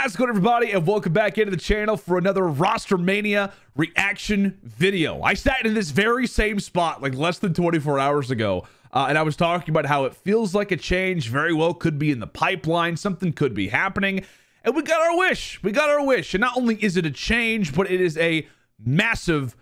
How's it going, everybody, and welcome back into the channel for another Rostermania reaction video. I sat in this very same spot like less than 24 hours ago, and I was talking about how it feels like a change very well could be in the pipeline. Something could be happening, and we got our wish. We got our wish, and not only is it a change, but it is a massive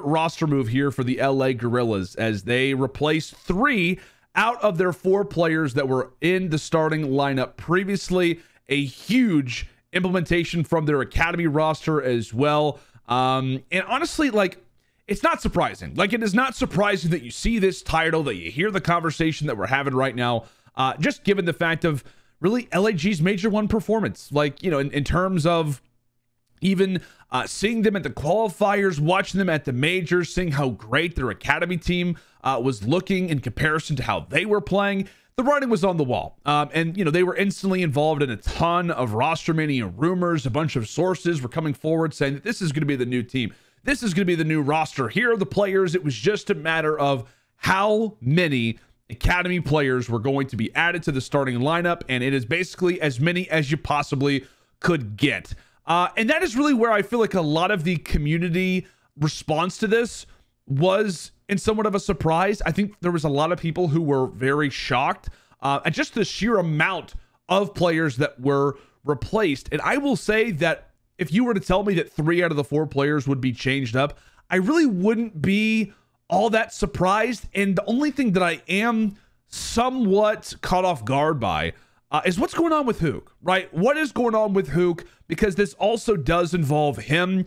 roster move here for the LA Guerrillas as they replace 3 out of their 4 players that were in the starting lineup previously. A huge implementation from their academy roster as well. And honestly, like, it's not surprising. Like, it is not surprising that you see this title, that you hear the conversation that we're having right now, just given the fact of really LAG's Major 1 performance. Like, you know, in terms of even seeing them at the qualifiers, watching them at the majors, seeing how great their academy team was looking in comparison to how they were playing. The writing was on the wall, and you know, they were instantly involved in a ton of Rostermania rumors. A bunch of sources were coming forward saying that this is going to be the new team, this is going to be the new roster, here are the players. It was just a matter of how many academy players were going to be added to the starting lineup, and it is basically as many as you possibly could get. And that is really where I feel like a lot of the community response to this was in somewhat of a surprise. I think there was a lot of people who were very shocked at just the sheer amount of players that were replaced. And I will say that if you were to tell me that 3 out of the 4 players would be changed up, I really wouldn't be all that surprised. And the only thing that I am somewhat caught off guard by is what's going on with Huke, right? What is going on with Huke? Because this also does involve him.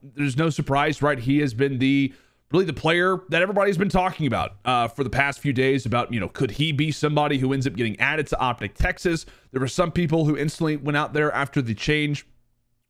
There's no surprise, right? He has been really the player that everybody's been talking about for the past few days about, you know, could he be somebody who ends up getting added to OpTic Texas? There were some people who instantly went out there after the change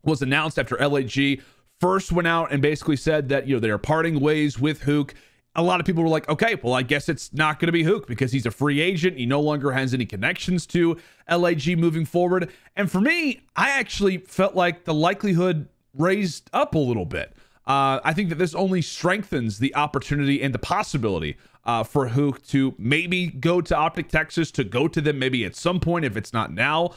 was announced, after LAG first went out and basically said that, you know, they are parting ways with Huke. A lot of people were like, okay, well, I guess it's not going to be Huke because he's a free agent. He no longer has any connections to LAG moving forward. And for me, I actually felt like the likelihood raised up a little bit. I think that this only strengthens the opportunity and the possibility for Huke to maybe go to OpTic Texas, to go to them maybe at some point if it's not now.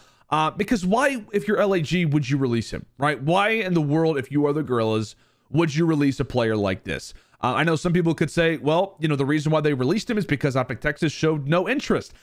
Because why, if you're LAG, would you release him, right? Why in the world, if you are the Guerrillas, would you release a player like this? I know some people could say, well, you know, the reason why they released him is because OpTic Texas showed no interest.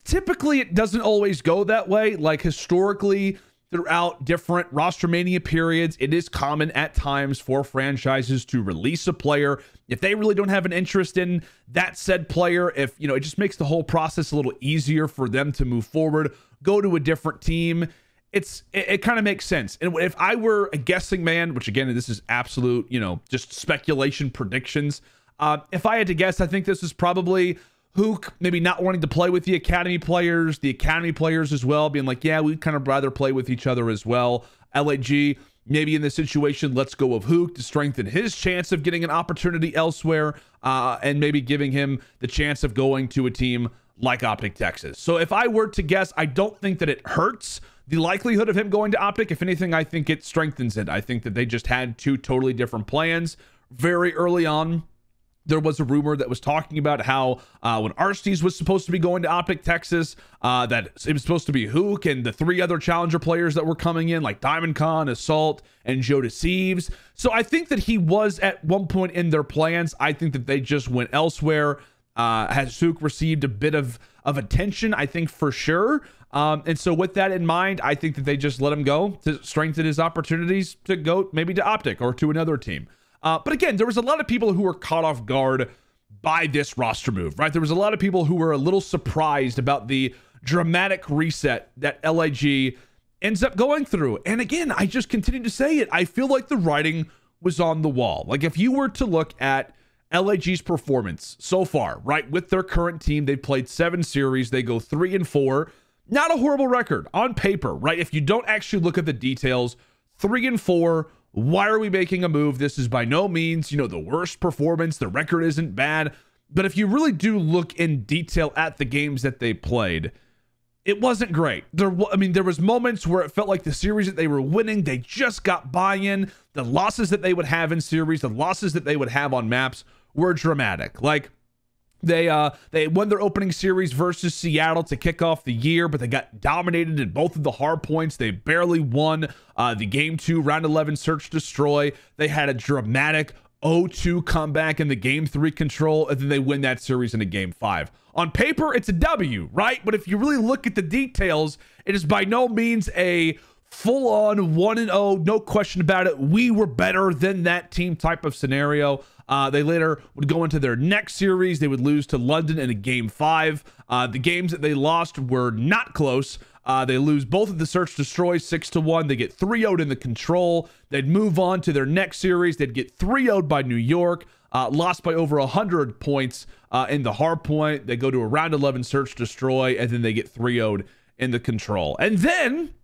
Typically, it doesn't always go that way. Like, historically, throughout different Rostermania periods, it is common at times for franchises to release a player if they really don't have an interest in that said player. If, you know, it just makes the whole process a little easier for them to move forward, go to a different team. It kind of makes sense. And if I were a guessing man, which again, this is absolute, you know, just speculation, predictions. If I had to guess, I think this is probably Huke maybe not wanting to play with the academy players as well, being like, yeah, we'd kind of rather play with each other as well. LAG, maybe in this situation, let's go with Huke to strengthen his chance of getting an opportunity elsewhere, and maybe giving him the chance of going to a team like OpTic Texas. So if I were to guess, I don't think that it hurts the likelihood of him going to OpTic. If anything, I think it strengthens it. I think that they just had 2 totally different plans very early on. There was a rumor that was talking about how when Arstes was supposed to be going to OpTic Texas, that it was supposed to be Huke and the 3 other challenger players that were coming in, like Diamond Con, Assault, and JoeDecieves. So I think that he was at one point in their plans. I think that they just went elsewhere. Has Huke received a bit of attention? I think for sure. And so with that in mind, I think that they just let him go to strengthen his opportunities to go maybe to OpTic or to another team. But again, there was a lot of people who were caught off guard by this roster move, right? There was a lot of people who were a little surprised about the dramatic reset that LAG ends up going through. And again, I just continue to say it. I feel like the writing was on the wall. Like, if you were to look at LAG's performance so far, right, with their current team, they played 7 series. They go 3-4. Not a horrible record on paper, right? If you don't actually look at the details, 3-4. Why are we making a move? This is by no means, you know, the worst performance. The record isn't bad. But if you really do look in detail at the games that they played, it wasn't great. There was moments where it felt like the series that they were winning, they just got buy-in. The losses that they would have in series, the losses that they would have on maps were dramatic. Like, They won their opening series versus Seattle to kick off the year, but they got dominated in both of the hard points. They barely won the game 2, round 11 search destroy. They had a dramatic 0-2 comeback in the game 3 control, and then they win that series in a game 5. On paper, it's a W, right? But if you really look at the details, it is by no means a full-on 1-0, no question about it. We were better than that team type of scenario. They later would go into their next series. They would lose to London in a game 5. The games that they lost were not close. They lose both of the search destroys 6-1. They get 3-0'd in the control. They'd move on to their next series. They'd get 3-0'd by New York. Lost by over 100 points in the hard point. They go to a round 11 search destroy, and then they get 3-0'd in the control. And then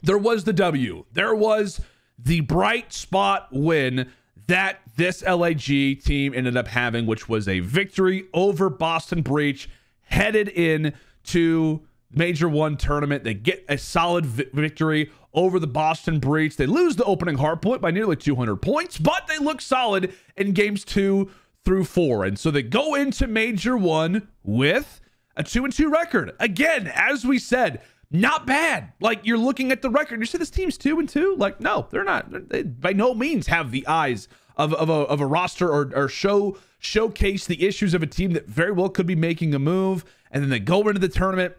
there was the W. There was the bright spot win that this LAG team ended up having, which was a victory over Boston Breach, headed in to Major 1 tournament. They get a solid victory over the Boston Breach. They lose the opening hardpoint by nearly 200 points, but they look solid in games 2 through 4. And so they go into Major 1 with a 2-2 record. Again, as we said, not bad. Like, you're looking at the record, you say this team's 2-2. Like, no, they're not. They by no means have the eyes of a roster or showcase the issues of a team that very well could be making a move. And then they go into the tournament.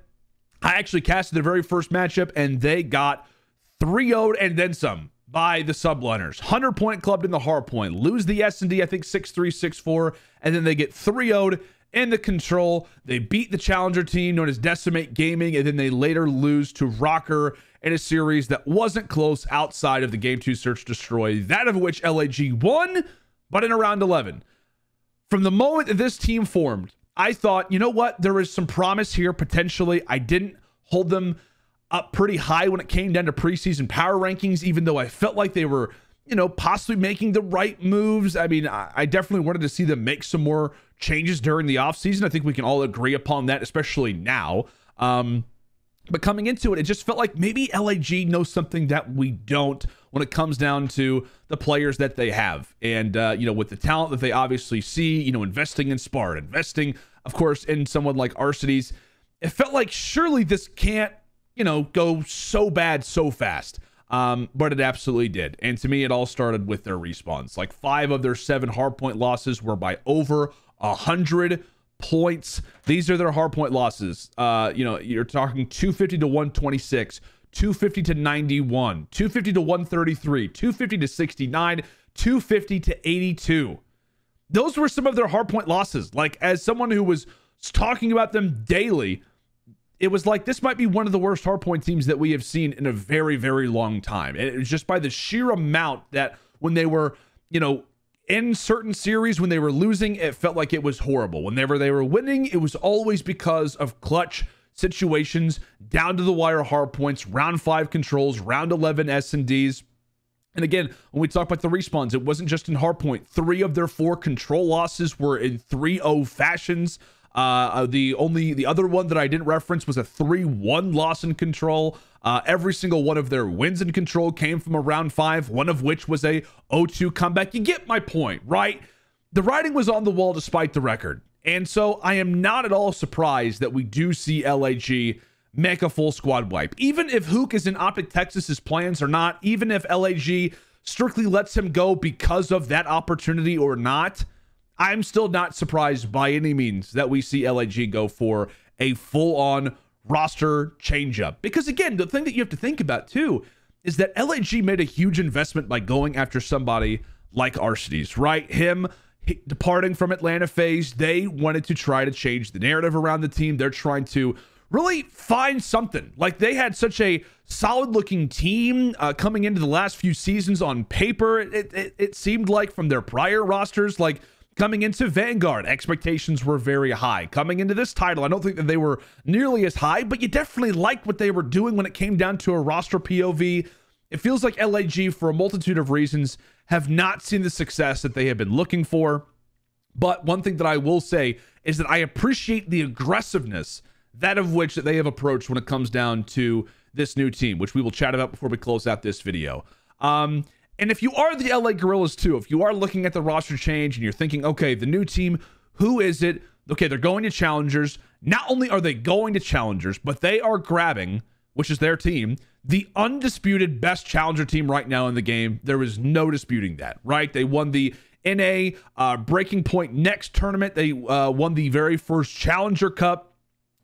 I actually casted their very first matchup, and they got 3-0'd and then some by the subliners. 100-point clubbed in the hard point. Lose the S&D, I think 6-3, 6-4, and then they get 3-0'd in the control. They beat the challenger team known as Decimate Gaming, and then they later lose to Rocker in a series that wasn't close outside of the game 2 search destroy, that of which LAG won, but in a round 11. From the moment that this team formed, I thought, you know what? There is some promise here potentially. I didn't hold them up pretty high when it came down to preseason power rankings, even though I felt like they were, you know, possibly making the right moves. I mean, I definitely wanted to see them make some more changes during the offseason. I think we can all agree upon that, especially now. But coming into it, it just felt like maybe LAG knows something that we don't when it comes down to the players that they have. And, you know, with the talent that they obviously see, you know, investing in Spart, investing, of course, in someone like Arcides, it felt like surely this can't, you know, go so bad so fast. But it absolutely did. And to me, it all started with their respawns. Like 5 of their 7 hardpoint losses were by over 100 points. These are their hardpoint losses. You know, you're talking 250 to 126, 250 to 91, 250 to 133, 250 to 69, 250 to 82. Those were some of their hardpoint losses. Like, as someone who was talking about them daily, it was like, this might be one of the worst hardpoint teams that we have seen in a very, very long time. And it was just by the sheer amount that when they were, you know, in certain series, when they were losing, it felt like it was horrible. Whenever they were winning, it was always because of clutch situations, down to the wire hardpoints, round 5 controls, round 11 S&Ds. And again, when we talk about the respawns, it wasn't just in hardpoint. 3 of their 4 control losses were in 3-0 fashions. The other one that I didn't reference was a 3-1 loss in control. Every single one of their wins in control came from a round 5, one of which was a 0-2 comeback. You get my point, right? The writing was on the wall despite the record. And so I am not at all surprised that we do see LAG make a full squad wipe. Even if Huke is in OpTic Texas's plans or not, even if LAG strictly lets him go because of that opportunity or not, I'm still not surprised by any means that we see LAG go for a full-on roster changeup. Because again, the thing that you have to think about too is that LAG made a huge investment by going after somebody like Arcides, right? Him departing from Atlanta FaZe, they wanted to try to change the narrative around the team. They're trying to really find something. Like, they had such a solid looking team coming into the last few seasons on paper. It seemed like from their prior rosters, like coming into Vanguard, expectations were very high. Coming into this title, I don't think that they were nearly as high, but you definitely liked what they were doing when it came down to a roster POV. It feels like LAG, for a multitude of reasons, have not seen the success that they have been looking for. But one thing that I will say is that I appreciate the aggressiveness, that of which they have approached when it comes down to this new team, which we will chat about before we close out this video. And if you are the LA Guerrillas too, if you are looking at the roster change and you're thinking, okay, the new team, who is it? okay, they're going to challengers. Not only are they going to challengers, but they are grabbing, which is their team, the undisputed best challenger team right now in the game. There is no disputing that, right? They won the NA Breaking Point Next tournament. They won the very first Challenger Cup.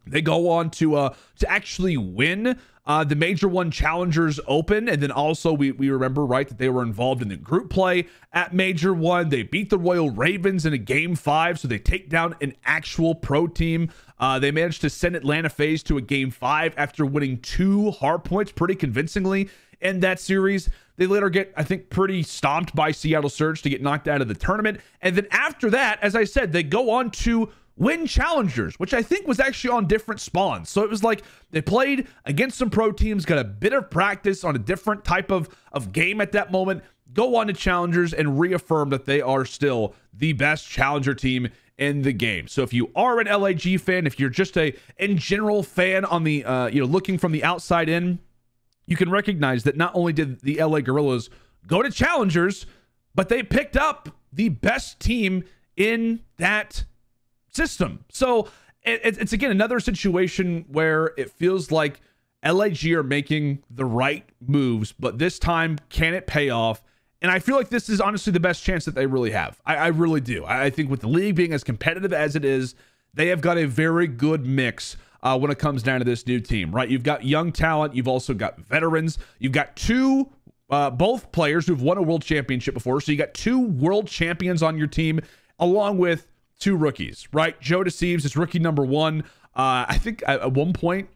They go on to actually win the Major One Challengers Open. And then also we remember, right, that they were involved in the group play at Major One. They beat the Royal Ravens in a Game 5, so they take down an actual pro team. They managed to send Atlanta FaZe to a Game 5 after winning 2 hard points pretty convincingly in that series. They later get, I think, pretty stomped by Seattle Surge to get knocked out of the tournament. And then after that, as I said, they go on to win challengers, which I think was actually on different spawns. So it was like they played against some pro teams, got a bit of practice on a different type of game at that moment, go on to challengers and reaffirm that they are still the best challenger team in the game. So if you are an LAG fan, if you're just a in general fan on the looking from the outside in, you can recognize that not only did the LA Guerrillas go to challengers, but they picked up the best team in that system. So it's again another situation where it feels like LAG are making the right moves, but this time, can it pay off? And I feel like this is honestly the best chance that they really have. I really do. I think with the league being as competitive as it is, they have got a very good mix when it comes down to this new team, right? You've got young talent. You've also got veterans. You've got both players who've won a world championship before. So you got 2 world champions on your team, along with 2 rookies, right? JoeDecieves is rookie number 1. I think at one point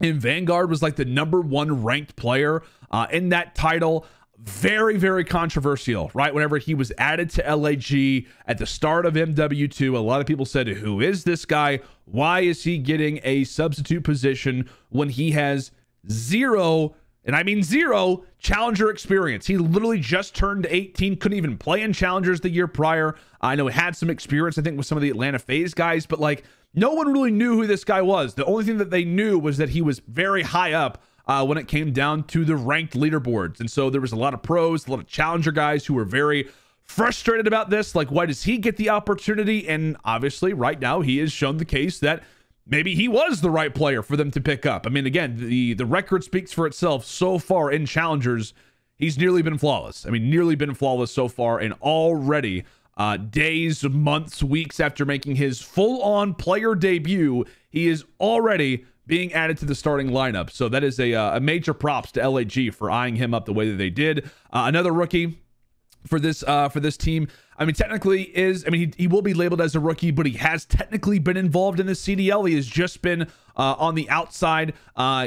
in Vanguard was like the #1 ranked player in that title. Very, very controversial, right? Whenever he was added to LAG at the start of MW2, a lot of people said, who is this guy? Why is he getting a substitute position when he has 0, and I mean 0, challenger experience? He literally just turned 18, couldn't even play in challengers the year prior. I know he had some experience, I think, with some of the Atlanta FaZe guys, but like no one really knew who this guy was. The only thing that they knew was that he was very high up when it came down to the ranked leaderboards. And so there was a lot of pros, a lot of challenger guys who were very frustrated about this. Like, why does he get the opportunity? And obviously right now he has shown the case that maybe he was the right player for them to pick up. I mean, again, the record speaks for itself so far in challengers. He's nearly been flawless. I mean, nearly been flawless so far, and already days, months, weeks after making his full-on player debut, he is already being added to the starting lineup. So that is a major props to LAG for eyeing him up the way that they did. Another rookie for this team. I mean, technically he will be labeled as a rookie, but he has technically been involved in the CDL. He has just been on the outside.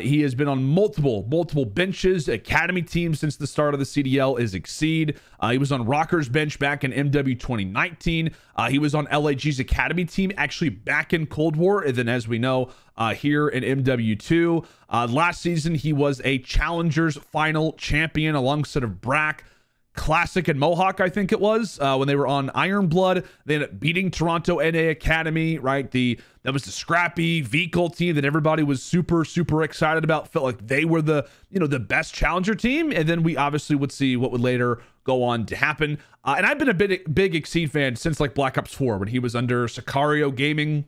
He has been on multiple benches. Academy teams since the start of the CDL is Exceed. He was on Rocker's bench back in MW 2019. He was on LAG's Academy team actually back in Cold War. And then, as we know, here in MW2, last season he was a Challengers final champion alongside of Brack, Classic, and Mohawk, I think it was, when they were on Iron Blood. They ended up beating Toronto NA Academy, right? That was the scrappy vehicle team that everybody was super excited about. Felt like they were the best challenger team. And then we obviously would see what would later go on to happen. And I've been a big Exceed fan since like Black Ops 4 when he was under Sicario Gaming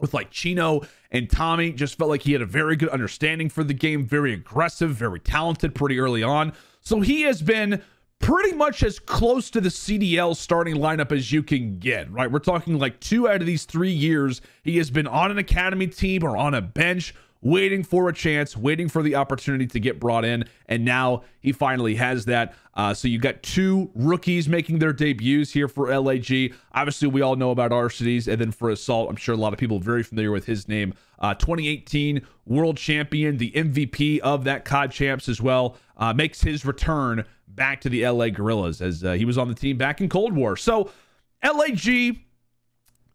with like Chino and Tommy. Just felt like he had a very good understanding for the game, very aggressive, very talented pretty early on. So he has been pretty much as close to the CDL starting lineup as you can get, right? We're talking like 2 out of these 3 years he has been on an academy team or on a bench, waiting for a chance, waiting for the opportunity to get brought in, and now he finally has that. So you got 2 rookies making their debuts here for LAG. Obviously, we all know about Arcides, and then for Assault, I'm sure a lot of people are very familiar with his name. 2018 world champion, the MVP of that COD Champs as well, makes his return back to the LA Guerrillas as he was on the team back in Cold War. So LAG,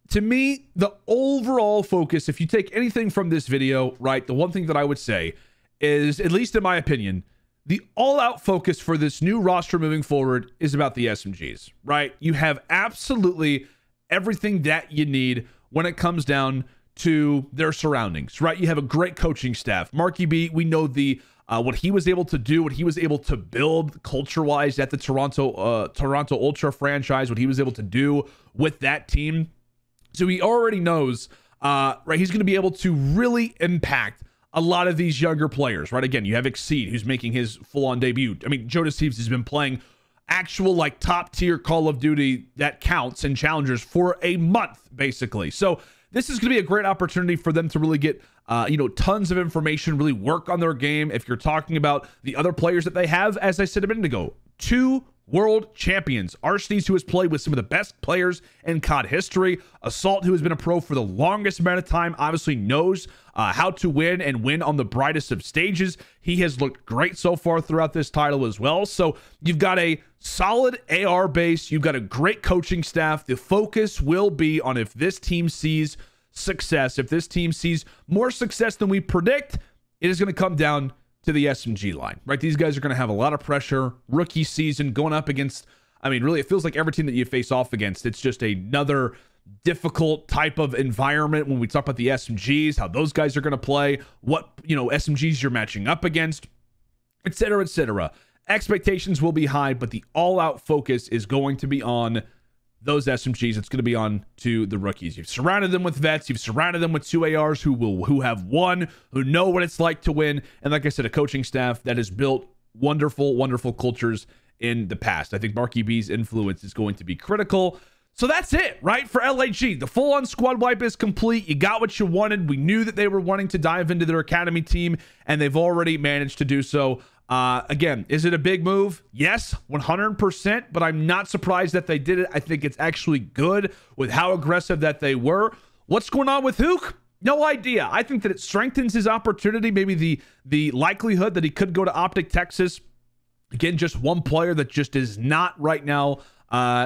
to me, the overall focus, if you take anything from this video, right, the one thing that I would say is, at least in my opinion, the all-out focus for this new roster moving forward is about the SMGs, right? You have absolutely everything that you need when it comes down to their surroundings, right? You have a great coaching staff. Marky B, we know what he was able to do, what he was able to build culture-wise at the Toronto Ultra franchise, what he was able to do with that team. So he already knows, right, he's going to be able to really impact a lot of these younger players, right? Again, you have Exceed, who's making his full-on debut. I mean, JoeDecieves has been playing actual, like, top-tier Call of Duty that counts and challengers for a month, basically. So this is going to be a great opportunity for them to really get, you know, tons of information, really work on their game. If you're talking about the other players that they have, as I said a minute ago, 2 world champions. Arsonist, who has played with some of the best players in COD history. Assault, who has been a pro for the longest amount of time, obviously knows how to win and win on the brightest of stages. He has looked great so far throughout this title as well. So you've got a solid AR base. You've got a great coaching staff. The focus will be on if this team sees success, if this team sees more success than we predict, it is going to come down to the SMG line, right? These guys are going to have a lot of pressure. Rookie season going up against, I mean, really, it feels like every team that you face off against, it's just another difficult type of environment when we talk about the SMGs, how those guys are going to play, what, you know, SMGs you're matching up against, etc., etc. Expectations will be high, but the all-out focus is going to be on those SMGs. It's going to be on to the rookies. You've surrounded them with vets. You've surrounded them with 2 ARs who have won, who know what it's like to win. And like I said, a coaching staff that has built wonderful, wonderful cultures in the past. I think Marky B's influence is going to be critical. So that's it, right? For LAG, the full-on squad wipe is complete. You got what you wanted. We knew that they were wanting to dive into their academy team, and they've already managed to do so. Again, is it a big move? Yes, 100%, but I'm not surprised that they did it. I think it's actually good with how aggressive that they were. What's going on with Huke? No idea. I think that it strengthens his opportunity, maybe the likelihood that he could go to OpTic Texas. Again, just one player that just is not right now,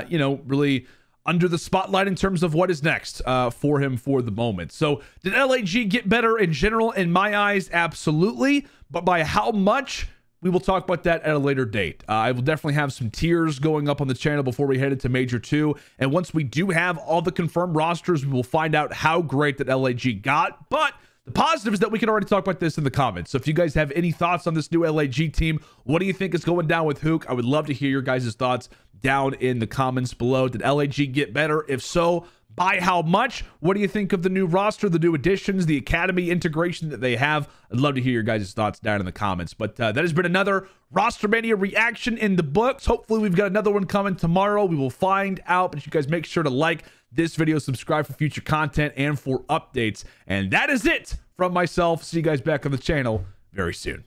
you know, really under the spotlight in terms of what is next for him for the moment. So did LAG get better in general? In my eyes, absolutely. But by how much? We will talk about that at a later date. I will definitely have some tiers going up on the channel before we head into Major 2. And once we do have all the confirmed rosters, we will find out how great that LAG got. But the positive is that we can already talk about this in the comments. So if you guys have any thoughts on this new LAG team, what do you think is going down with Huke? I would love to hear your guys' thoughts down in the comments below. Did LAG get better? If so, by how much? What do you think of the new roster, the new additions, the academy integration that they have? I'd love to hear your guys' thoughts down in the comments. But that has been another Rostermania reaction in the books. Hopefully we've got another one coming tomorrow. We will find out. But you guys make sure to like this video, subscribe for future content and for updates. And that is it from myself. See you guys back on the channel very soon.